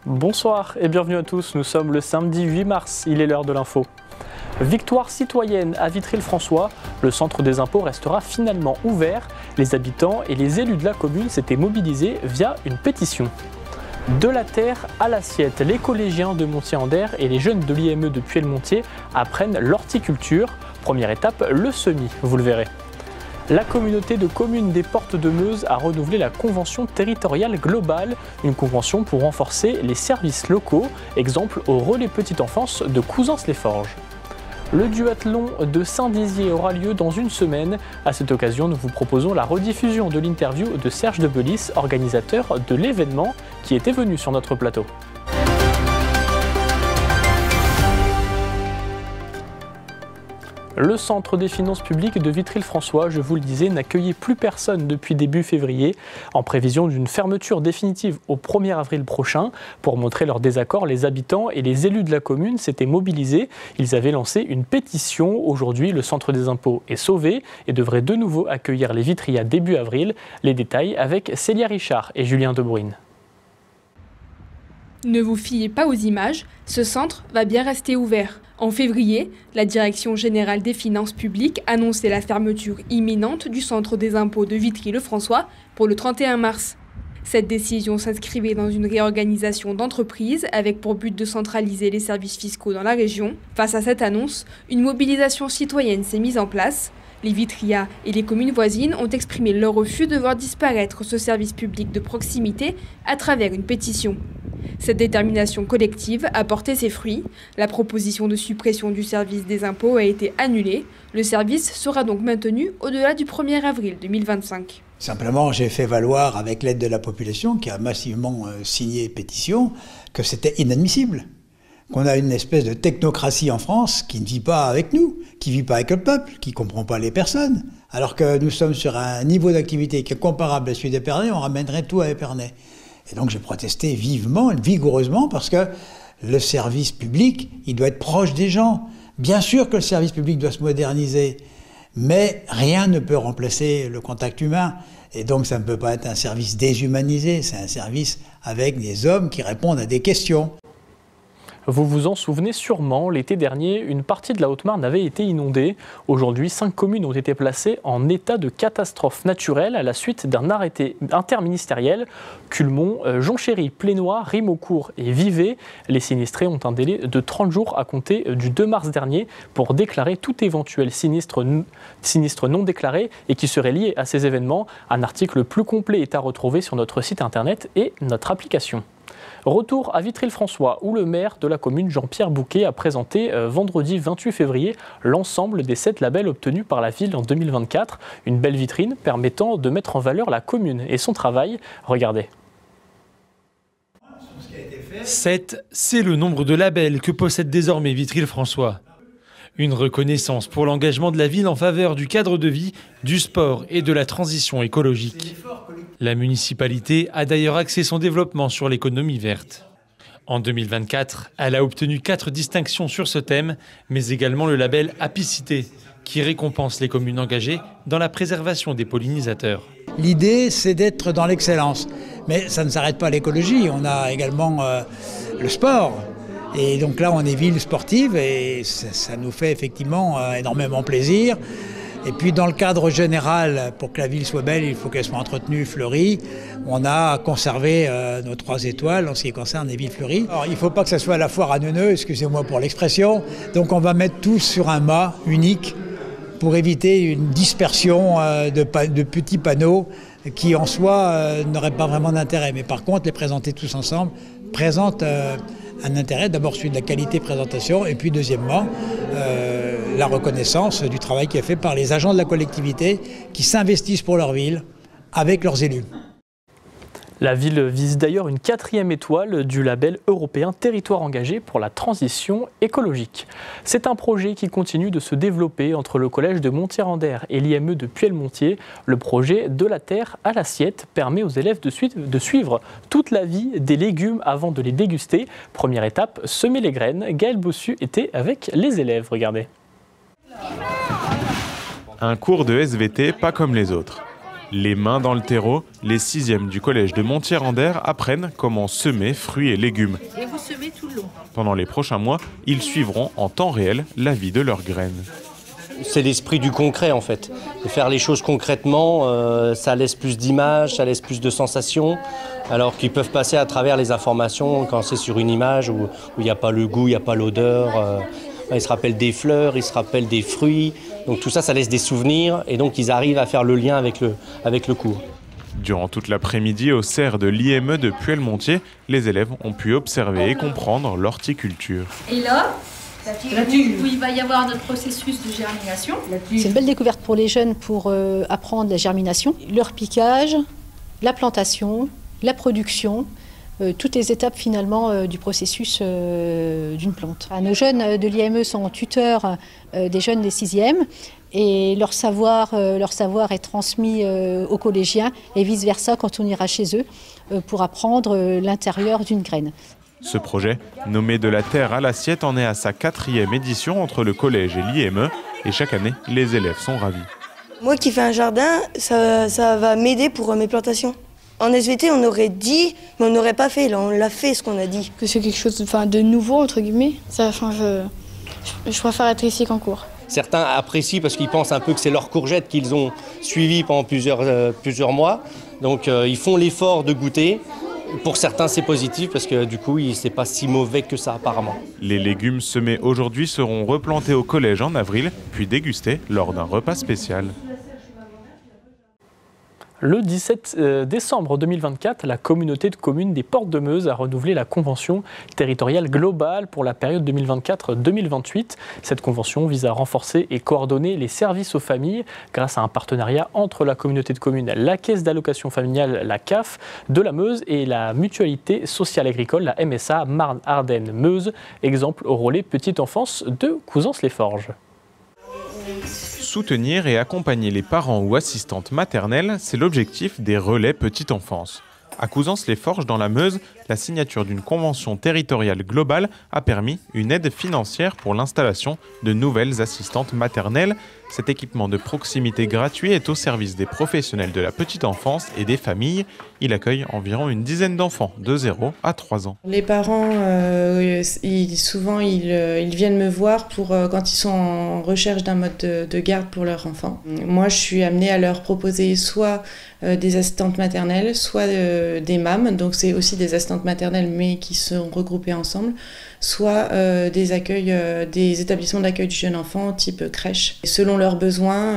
Bonsoir et bienvenue à tous, nous sommes le samedi 8 mars, il est l'heure de l'info. Victoire citoyenne à Vitry-le-François, le centre des impôts restera finalement ouvert. Les habitants et les élus de la commune s'étaient mobilisés via une pétition. De la terre à l'assiette, les collégiens de Montier-en-Der et les jeunes de l'IME de Puellemontier apprennent l'horticulture. Première étape, le semis, vous le verrez. La communauté de communes des Portes de Meuse a renouvelé la convention territoriale globale, une convention pour renforcer les services locaux, exemple au relais petite enfance de Couzens-les-Forges. Le duathlon de Saint-Dizier aura lieu dans une semaine. À cette occasion, nous vous proposons la rediffusion de l'interview de Serge de Belis, organisateur de l'événement, qui était venu sur notre plateau. Le centre des finances publiques de Vitry-le-François, je vous le disais, n'accueillait plus personne depuis début février, en prévision d'une fermeture définitive au 1er avril prochain. Pour montrer leur désaccord, les habitants et les élus de la commune s'étaient mobilisés. Ils avaient lancé une pétition. Aujourd'hui, le centre des impôts est sauvé et devrait de nouveau accueillir les Vitrias début avril. Les détails avec Célia Richard et Julien Debruyne. Ne vous fiez pas aux images, ce centre va bien rester ouvert. En février, la Direction générale des finances publiques annonçait la fermeture imminente du centre des impôts de Vitry-le-François pour le 31 mars. Cette décision s'inscrivait dans une réorganisation d'entreprise avec pour but de centraliser les services fiscaux dans la région. Face à cette annonce, une mobilisation citoyenne s'est mise en place. Les Vitrias et les communes voisines ont exprimé leur refus de voir disparaître ce service public de proximité à travers une pétition. Cette détermination collective a porté ses fruits. La proposition de suppression du service des impôts a été annulée. Le service sera donc maintenu au-delà du 1er avril 2025. Simplement, j'ai fait valoir, avec l'aide de la population, qui a massivement signé pétition, que c'était inadmissible. Qu'on a une espèce de technocratie en France qui ne vit pas avec nous, qui ne vit pas avec le peuple, qui ne comprend pas les personnes. Alors que nous sommes sur un niveau d'activité qui est comparable à celui d'Épernay, on ramènerait tout à Épernay. Et donc j'ai protesté vivement, vigoureusement, parce que le service public, il doit être proche des gens. Bien sûr que le service public doit se moderniser, mais rien ne peut remplacer le contact humain. Et donc ça ne peut pas être un service déshumanisé, c'est un service avec des hommes qui répondent à des questions. Vous vous en souvenez sûrement, l'été dernier, une partie de la Haute-Marne avait été inondée. Aujourd'hui, 5 communes ont été placées en état de catastrophe naturelle à la suite d'un arrêté interministériel. Culmont, Jonchery, Plénois, Rimaucourt et Vivet. Les sinistrés ont un délai de 30 jours à compter du 2 mars dernier pour déclarer tout éventuel sinistre non déclaré et qui serait lié à ces événements. Un article plus complet est à retrouver sur notre site internet et notre application. Retour à Vitry-le-François, où le maire de la commune, Jean-Pierre Bouquet, a présenté vendredi 28 février l'ensemble des 7 labels obtenus par la ville en 2024. Une belle vitrine permettant de mettre en valeur la commune et son travail. Regardez. 7, c'est le nombre de labels que possède désormais Vitry-le-François. Une reconnaissance pour l'engagement de la ville en faveur du cadre de vie, du sport et de la transition écologique. La municipalité a d'ailleurs axé son développement sur l'économie verte. En 2024, elle a obtenu 4 distinctions sur ce thème, mais également le label Apicité, qui récompense les communes engagées dans la préservation des pollinisateurs. L'idée, c'est d'être dans l'excellence. Mais ça ne s'arrête pas à l'écologie, on a également le sport. Et donc là, on est ville sportive et ça nous fait effectivement énormément plaisir. Et puis dans le cadre général, pour que la ville soit belle, il faut qu'elle soit entretenue, fleurie. On a conservé nos 3 étoiles en ce qui concerne les villes fleuries. Alors il ne faut pas que ça soit à la foire à neuneux, excusez-moi pour l'expression. Donc on va mettre tout sur un mât unique pour éviter une dispersion de petits panneaux qui en soi n'auraient pas vraiment d'intérêt. Mais par contre, les présenter tous ensemble présente un intérêt, d'abord celui de la qualité de présentation et puis deuxièmement la reconnaissance du travail qui est fait par les agents de la collectivité qui s'investissent pour leur ville avec leurs élus. La ville vise d'ailleurs une 4e étoile du label européen Territoire engagé pour la transition écologique. C'est un projet qui continue de se développer entre le collège de Montier-en-Der et l'IME de Puellemontier. Le projet De la terre à l'assiette permet aux élèves de suivre toute la vie des légumes avant de les déguster. Première étape, semer les graines. Gaël Bossu était avec les élèves, regardez. Un cours de SVT pas comme les autres. Les mains dans le terreau, les 6e du collège de Montier-Anders apprennent comment semer fruits et légumes. Et vous semez tout le long. Pendant les prochains mois, ils suivront en temps réel la vie de leurs graines. C'est l'esprit du concret en fait. De faire les choses concrètement, ça laisse plus d'images, ça laisse plus de sensations, alors qu'ils peuvent passer à travers les informations quand c'est sur une image où il n'y a pas le goût, il n'y a pas l'odeur. Ils se rappellent des fleurs, ils se rappellent des fruits. Donc tout ça, ça laisse des souvenirs et donc ils arrivent à faire le lien avec le cours. Durant toute l'après-midi, au cerf de l'IME de Puellemontier, les élèves ont pu observer et comprendre l'horticulture. Et là, où il va y avoir notre processus de germination. C'est une belle découverte pour les jeunes pour apprendre la germination, leur piquage, la plantation, la production. Toutes les étapes finalement du processus d'une plante. Nos jeunes de l'IME sont tuteurs des jeunes des 6e et leur savoir est transmis aux collégiens et vice-versa quand on ira chez eux pour apprendre l'intérieur d'une graine. Ce projet, nommé De la terre à l'assiette, en est à sa 4e édition entre le collège et l'IME et chaque année, les élèves sont ravis. Moi qui fais un jardin, ça va m'aider pour mes plantations. En SVT, on aurait dit, mais on n'aurait pas fait. Là, on l'a fait, ce qu'on a dit. Que c'est quelque chose de nouveau, entre guillemets. Ça change. Je préfère être ici qu'en cours. Certains apprécient parce qu'ils pensent un peu que c'est leur courgette qu'ils ont suivie pendant plusieurs mois. Donc ils font l'effort de goûter. Pour certains, c'est positif parce que du coup, c'est pas si mauvais que ça apparemment. Les légumes semés aujourd'hui seront replantés au collège en avril, puis dégustés lors d'un repas spécial. Le 17 décembre 2024, la communauté de communes des Portes de Meuse a renouvelé la convention territoriale globale pour la période 2024-2028. Cette convention vise à renforcer et coordonner les services aux familles grâce à un partenariat entre la communauté de communes, la Caisse d'allocation familiale, la CAF, de la Meuse et la Mutualité sociale agricole, la MSA Marne-Ardenne-Meuse, exemple au relais petite enfance de Couzens-les-Forges. Soutenir et accompagner les parents ou assistantes maternelles, c'est l'objectif des relais petite enfance. À Couzens-les-Forges, dans la Meuse, la signature d'une convention territoriale globale a permis une aide financière pour l'installation de nouvelles assistantes maternelles. Cet équipement de proximité gratuit est au service des professionnels de la petite enfance et des familles. Il accueille environ une dizaine d'enfants de 0 à 3 ans. Les parents, souvent, ils viennent me voir quand ils sont en recherche d'un mode de garde pour leur enfant. Moi, je suis amenée à leur proposer soit des assistantes maternelles, soit des MAM, donc c'est aussi des assistantes maternelles mais qui sont regroupées ensemble, soit des établissements d'accueil du jeune enfant type crèche. Et selon leurs besoins,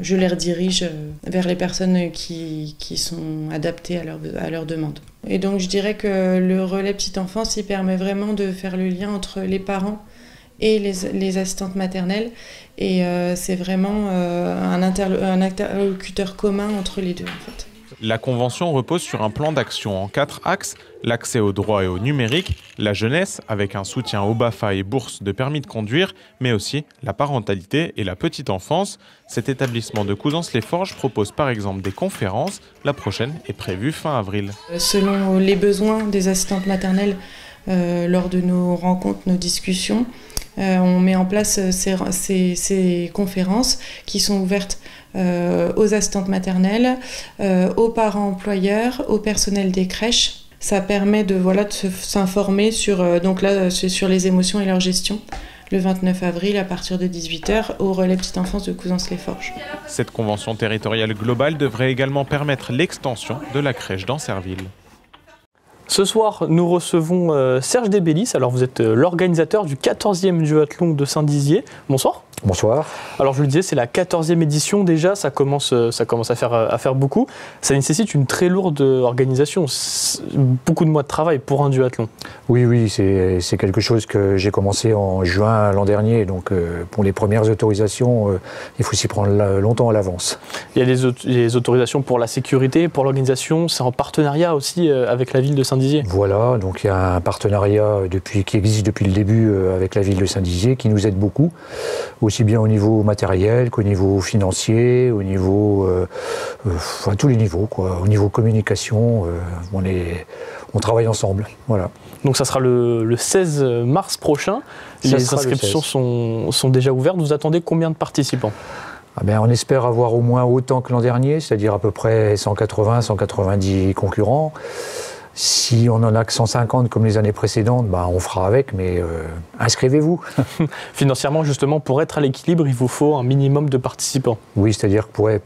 je les redirige vers les personnes qui sont adaptées à leurs demandes. Et donc je dirais que le relais petite enfance, il permet vraiment de faire le lien entre les parents et les assistantes maternelles. Et c'est vraiment un interlocuteur commun entre les deux en fait. La convention repose sur un plan d'action en 4 axes: l'accès au droit et au numérique, la jeunesse avec un soutien au BAFA et bourse de permis de conduire, mais aussi la parentalité et la petite enfance. Cet établissement de Couzens-les-Forges propose par exemple des conférences. La prochaine est prévue fin avril. Selon les besoins des assistantes maternelles, lors de nos rencontres, nos discussions, on met en place ces conférences qui sont ouvertes aux assistantes maternelles, aux parents employeurs, au personnel des crèches. Ça permet de s'informer sur les émotions et leur gestion. Le 29 avril à partir de 18h au relais petite enfance de Couzens-les-Forges. Cette convention territoriale globale devrait également permettre l'extension de la crèche d'Ancerville. Ce soir, nous recevons Serge Desbellis. Alors, vous êtes l'organisateur du 14e duathlon de Saint-Dizier. Bonsoir. Bonsoir. Alors, je le disais, c'est la 14e édition déjà. Ça commence à faire beaucoup. Ça nécessite une très lourde organisation. Beaucoup de mois de travail pour un duathlon. Oui, c'est quelque chose que j'ai commencé en juin l'an dernier. Donc, pour les premières autorisations, il faut s'y prendre longtemps à l'avance. Il y a les autorisations pour la sécurité, pour l'organisation. C'est en partenariat aussi avec la ville de Saint-Dizier. Voilà, donc il y a un partenariat qui existe depuis le début avec la ville de Saint-Dizier qui nous aide beaucoup, aussi bien au niveau matériel qu'au niveau financier, au niveau, à tous les niveaux, quoi. Au niveau communication, on travaille ensemble. Voilà. Donc ça sera le 16 mars prochain. Les inscriptions sont déjà ouvertes. Vous attendez combien de participants ? On espère avoir au moins autant que l'an dernier, c'est-à-dire à peu près 180-190 concurrents. Si on en a que 150 comme les années précédentes, on fera avec, mais inscrivez-vous. Financièrement, justement, pour être à l'équilibre, il vous faut un minimum de participants. Oui, c'est-à-dire que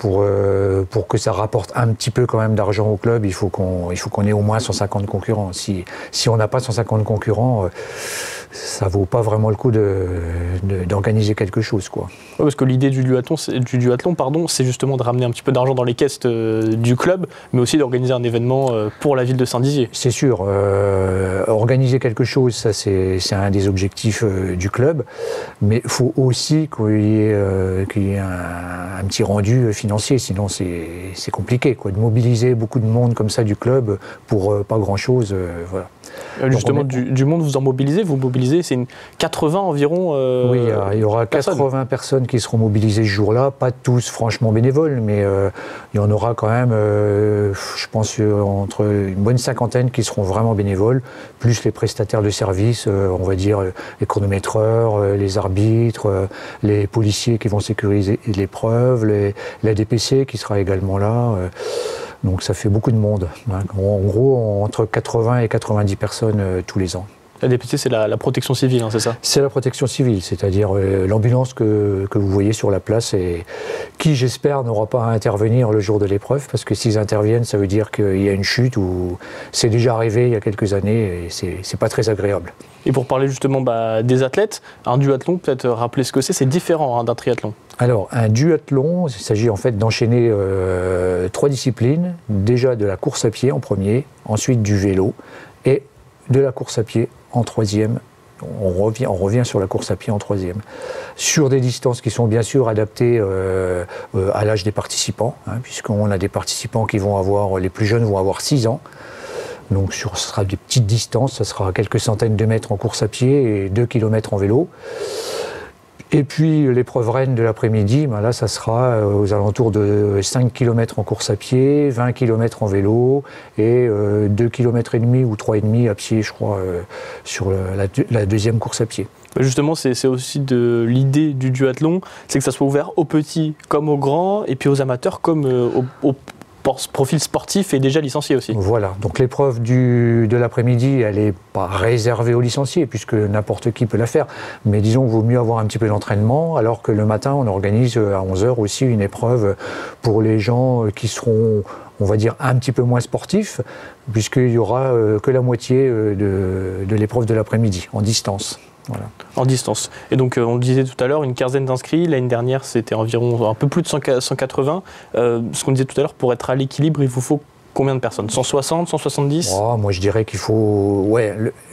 pour que ça rapporte un petit peu quand même d'argent au club, il faut qu'on ait au moins 150 concurrents. Si on n'a pas 150 concurrents, ça vaut pas vraiment le coup d'organiser quelque chose, quoi. Ouais, parce que l'idée du duathlon, c'est justement de ramener un petit peu d'argent dans les caisses du club, mais aussi d'organiser un événement pour la ville de Saint-Dizier. C'est sûr, organiser quelque chose, ça c'est un des objectifs du club, mais il faut aussi qu'il y ait un petit rendu financier, sinon c'est compliqué, quoi, de mobiliser beaucoup de monde comme ça du club pour pas grand-chose, voilà. Justement, du monde, vous en mobilisez, c'est 80 environ. Oui, il y aura 80 personnes qui seront mobilisées ce jour-là, pas tous franchement bénévoles, mais il y en aura quand même, je pense, entre une bonne cinquantaine qui seront vraiment bénévoles, plus les prestataires de services, on va dire les chronométreurs, les arbitres, les policiers qui vont sécuriser l'épreuve, la DPC qui sera également là. Donc ça fait beaucoup de monde. En gros, entre 80 et 90 personnes tous les ans. La DPC, c'est la protection civile, c'est ça? C'est la protection civile, c'est-à-dire l'ambulance que vous voyez sur la place et qui, j'espère, n'aura pas à intervenir le jour de l'épreuve, parce que s'ils interviennent, ça veut dire qu'il y a une chute ou c'est déjà arrivé il y a quelques années et c'est pas très agréable. Et pour parler justement des athlètes, un duathlon, peut-être rappeler ce que c'est différent d'un triathlon. Alors, un duathlon, il s'agit en fait d'enchaîner 3 disciplines, déjà de la course à pied en premier, ensuite du vélo et de la course à pied en troisième. On revient sur la course à pied en troisième. Sur des distances qui sont bien sûr adaptées à l'âge des participants, puisqu'on a des participants qui vont avoir, les plus jeunes vont avoir 6 ans. Donc ce sera des petites distances, ça sera quelques centaines de mètres en course à pied et 2 km en vélo. Et puis l'épreuve reine de l'après-midi, là ça sera aux alentours de 5 km en course à pied, 20 km en vélo et 2 km et demi ou 3,5 à pied, je crois, sur la deuxième course à pied. Justement, c'est aussi de l'idée du duathlon, c'est que ça soit ouvert aux petits comme aux grands et puis aux amateurs comme aux profil sportif et déjà licencié aussi. Voilà, donc l'épreuve de l'après-midi, elle n'est pas réservée aux licenciés puisque n'importe qui peut la faire, mais disons qu'il vaut mieux avoir un petit peu d'entraînement, alors que le matin on organise à 11h aussi une épreuve pour les gens qui seront, on va dire, un petit peu moins sportifs, puisqu'il n'y aura que la moitié de l'épreuve de l'après-midi en distance. Voilà. En distance. Et donc, on le disait tout à l'heure, une quinzaine d'inscrits. L'année dernière, c'était environ un peu plus de 180. Ce qu'on disait tout à l'heure, pour être à l'équilibre, il vous faut combien de personnes? 160, 170? Moi, je dirais qu'il faut...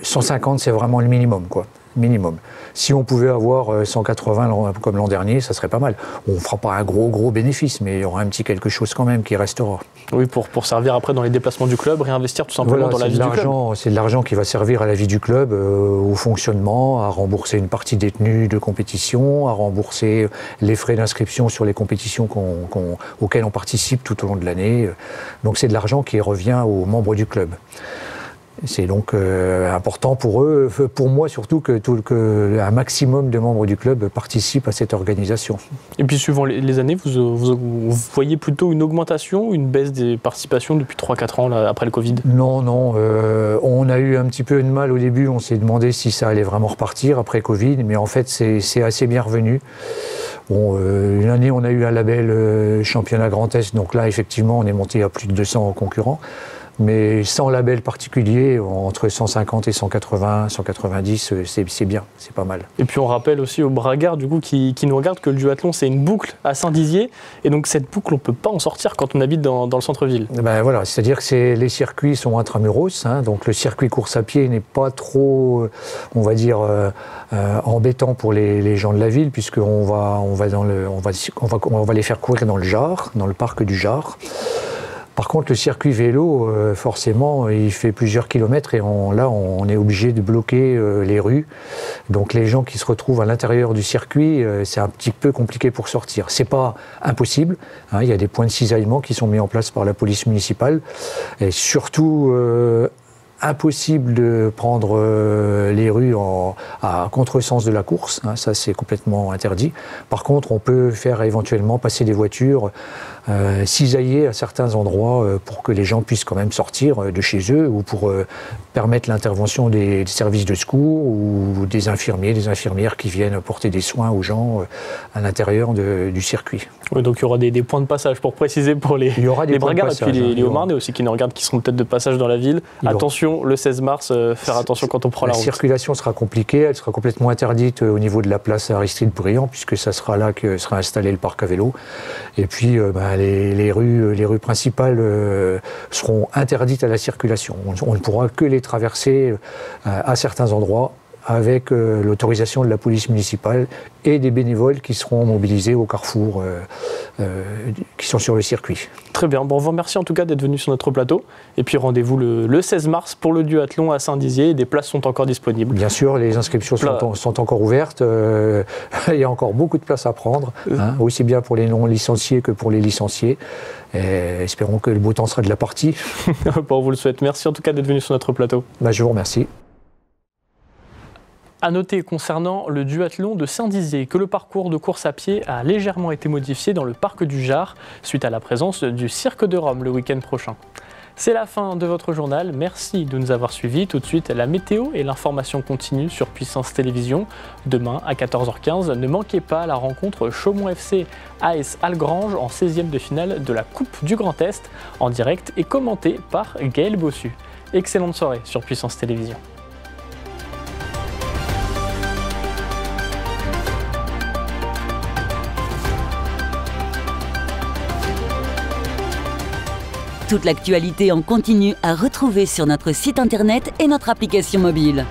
150, c'est vraiment le minimum, quoi. Minimum. Si on pouvait avoir 180 comme l'an dernier, ça serait pas mal. On ne fera pas un gros bénéfice, mais il y aura un petit quelque chose quand même qui restera. Oui, pour servir après dans les déplacements du club, réinvestir tout simplement dans la vie du club. C'est de l'argent qui va servir à la vie du club, au fonctionnement, à rembourser une partie des tenues de compétition, à rembourser les frais d'inscription sur les compétitions auxquelles on participe tout au long de l'année. Donc c'est de l'argent qui revient aux membres du club. C'est donc important pour eux, pour moi surtout, qu'un maximum de membres du club participent à cette organisation. Et puis suivant les années, vous voyez plutôt une augmentation ou une baisse des participations depuis 3-4 ans là, après le Covid? Non, on a eu un petit peu de mal au début, on s'est demandé si ça allait vraiment repartir après Covid, mais en fait c'est assez bien revenu. Bon, une année on a eu un label championnat Grand Est, donc là effectivement on est monté à plus de 200 concurrents. Mais sans label particulier, entre 150 et 180, 190, c'est bien, c'est pas mal. Et puis on rappelle aussi aux bragards du coup, qui nous regardent que le duathlon c'est une boucle à Saint-Dizier, et donc cette boucle on ne peut pas en sortir quand on habite dans le centre-ville. Voilà, c'est-à-dire que les circuits sont intramuros, donc le circuit course à pied n'est pas trop, on va dire, embêtant pour les gens de la ville, puisqu'on va les faire courir dans le Jard, dans le parc du Jard. Par contre, le circuit vélo, forcément, il fait plusieurs kilomètres et là, on est obligé de bloquer les rues. Donc, les gens qui se retrouvent à l'intérieur du circuit, c'est un petit peu compliqué pour sortir. C'est pas impossible. Il y a des points de cisaillement qui sont mis en place par la police municipale. Et surtout, impossible de prendre les rues à contresens de la course, hein, ça c'est complètement interdit. Par contre, on peut faire éventuellement passer des voitures, cisailler à certains endroits pour que les gens puissent quand même sortir de chez eux ou pour permettre l'intervention des services de secours ou des infirmiers, des infirmières qui viennent apporter des soins aux gens à l'intérieur du circuit. Oui, donc il y aura des points de passage pour préciser pour les bragards et puis les Haut-Marnais aussi qui nous regardent, qui seront peut-être de passage dans la ville. Attention, le 16 mars, faire attention quand on prend la route. La circulation sera compliquée, elle sera complètement interdite au niveau de la place Aristide-Briand puisque ça sera là que sera installé le parc à vélo. Et puis les rues principales seront interdites à la circulation. On ne pourra que les traverser à certains endroits avec l'autorisation de la police municipale et des bénévoles qui seront mobilisés au carrefour qui sont sur le circuit. Très bien, bon, on vous remercie en tout cas d'être venu sur notre plateau et puis rendez-vous le 16 mars pour le duathlon à Saint-Dizier, des places sont encore disponibles. Bien sûr, les inscriptions sont encore ouvertes, il y a encore beaucoup de places à prendre, hein, aussi bien pour les non-licenciés que pour les licenciés. Et espérons que le beau temps sera de la partie. Bon, on vous le souhaite, merci en tout cas d'être venu sur notre plateau. Je vous remercie. À noter concernant le duathlon de Saint-Dizier que le parcours de course à pied a légèrement été modifié dans le parc du Jard suite à la présence du Cirque de Rome le week-end prochain. C'est la fin de votre journal, merci de nous avoir suivis. Tout de suite la météo et l'information continue sur Puissance Télévisions. Demain à 14h15, ne manquez pas la rencontre Chaumont FC AS Algrange en 16e de finale de la Coupe du Grand Est en direct et commenté par Gaël Bossu. Excellente soirée sur Puissance Télévisions. Toute l'actualité en continu à retrouver sur notre site internet et notre application mobile.